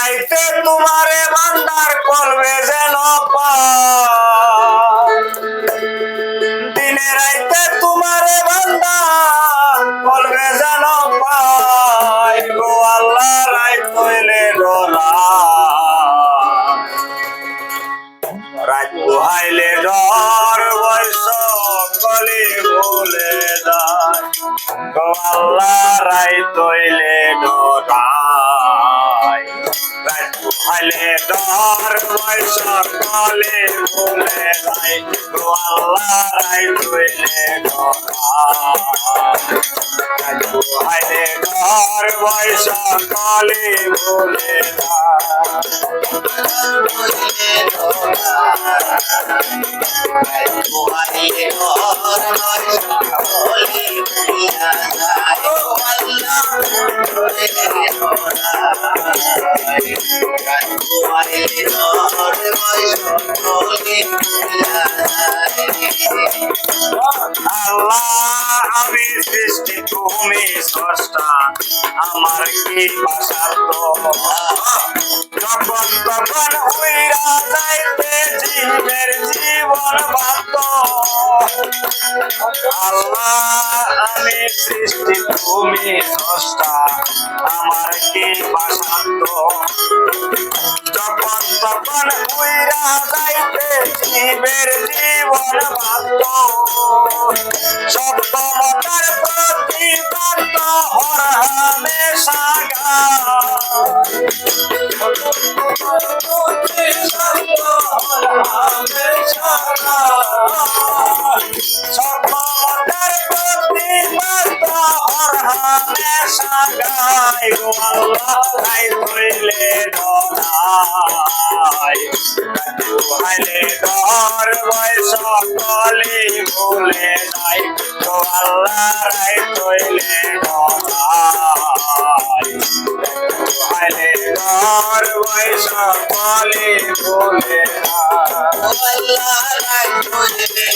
রাইতে তোমারে বান্দার কলবে যেন দিনে রাইতে তোমারে বান্দার কলবে যেন পাই গো আল্লাহ রাইত হইলে ডরা রাত পোহাইলে ডর বয়স কলি ভুলে যায় গো আল্লাহ রাইত হইলে ডরাই রাত পোহাইলে ডর বয়স কলি ভুলে যায় গো আল্লাহ রাইত হইলে ডরাই রাত পোহাইলে ডর বয়স কলি ভুলে আল্লাহ আমি সৃষ্টি তুমি স্রষ্টা আমার কি বাসার্থ যখন তখন উইরা যাইতে জীবের জীবন বাধ্য আল্লাহ আমি সৃষ্টি তুমি স্রষ্টা আমার কি বাসার্থ যখন তখন উইরা যাইতে জীবের জীবন বাধ্য সত্যমতার প্রতিবাদ হর হামেশা সত্যমতার প্রতিবাদ হর হামেশা গায় গো আল্লাহ রাইত হইলে ডরাই হাইলে ডর বয়স কলি ভুলে যাই গো আল্লাহ রাইত হইলে ডরাই হাইলে ডর বয়স কলি ভুলে আল্লাহ রাইত হইলে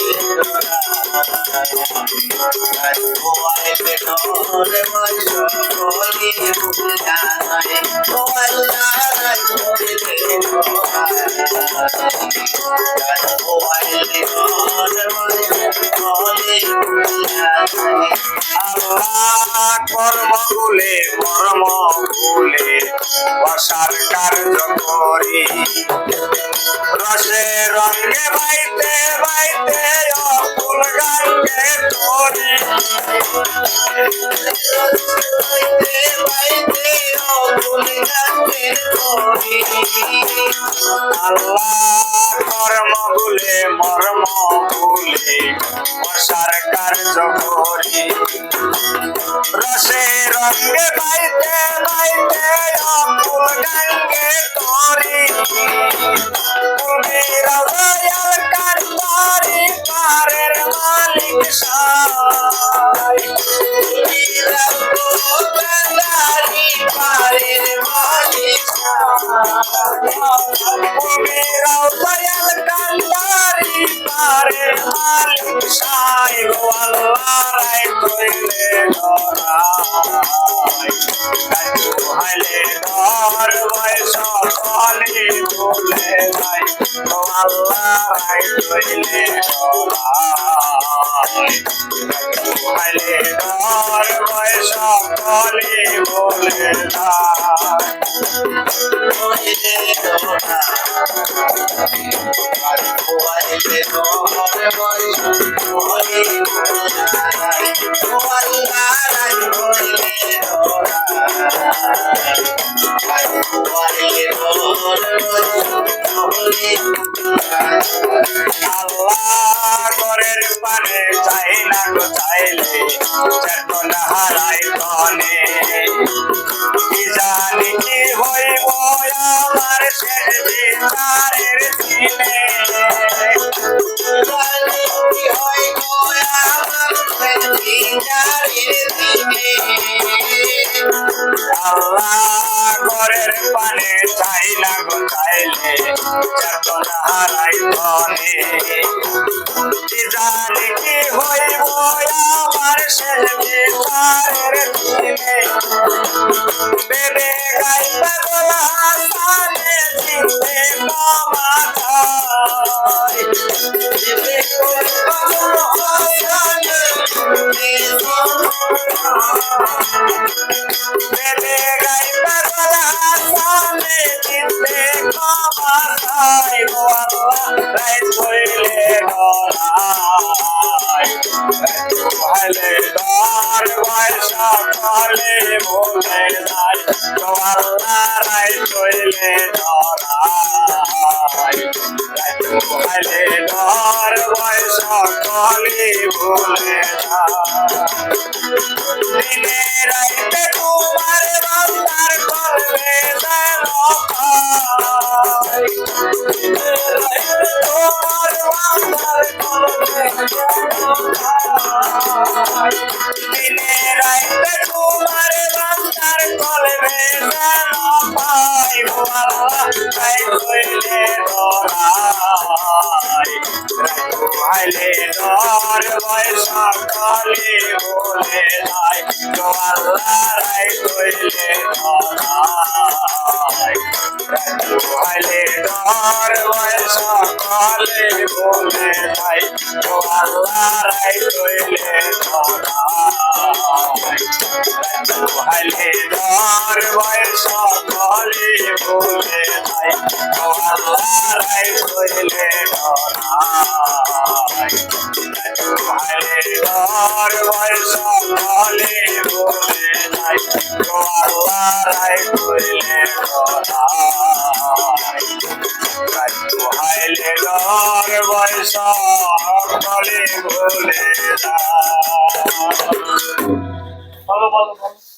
আল্লাহ কর্মগুলে মর্ম ভুলে বসার কার্য করি রসে রঙে বাইতে বাইতে অকুল গানকে করি আল্লাহ কর্মগুলে মর্ম ভুলে বসার কার্য করি রসে রঙে বাইতে বাইতে অকুল গানকে করি দয়াল কান্দারি পারের মালিক সাই কান্দারি পারের মালিক দয়াল কান্দারি পারের মালিক সাই গো আল্লাহ রাইত হইলে ডরাই হাইলে ডর বয়স কলি ভুলে যাই গো আল্লাহ রাইত হইলে ডরাই হাইলে ডর বয়স কলি ভুলে আল্লাহ ঘরের পানে চাই না গো চাইলে চেতনা হারাই তনে কি জানি কি হইব আমার শেষ বিচারের দিনে কি হইব আমার শেষ বিচারের দিনে আল্লাহ ঘরের পানে চাই না গো চাইলে চেতনা হারাই তনে কি জানি কি হইব আমার শেষ বিচারের দিনে বেবে গাই পাগল হাসা রাই কইলে ধরাই খাইলে ডর ভয় সকলে ভুলে দিনে রাইতে তোমার বান্দার করবে যেন তোমার বান্দার করবে দিনে রাইতে তোমার বান্দার করবে যেন পাই আল্লাহ তাই কইলে ধরাই ভাইলে ধর ভয় সকলে বলে যাই তো আল্লাহ রাই কইলে ধরাই ভাইলে ধর ভয় সকলে বলে যাই তো আল্লাহ রাই কইলে ধরাই ভাইলে ধর ভয় সকলে বলে যাই তো আল্লাহ রাই কইলে ধরাই ভাইলে ধর ভয় সকলে বলে যাই তো আল্লাহ রাই কইলে ধরাই ভাইলে ধর ভয় সকলে বলে যায়। ভালো ভালো ভালো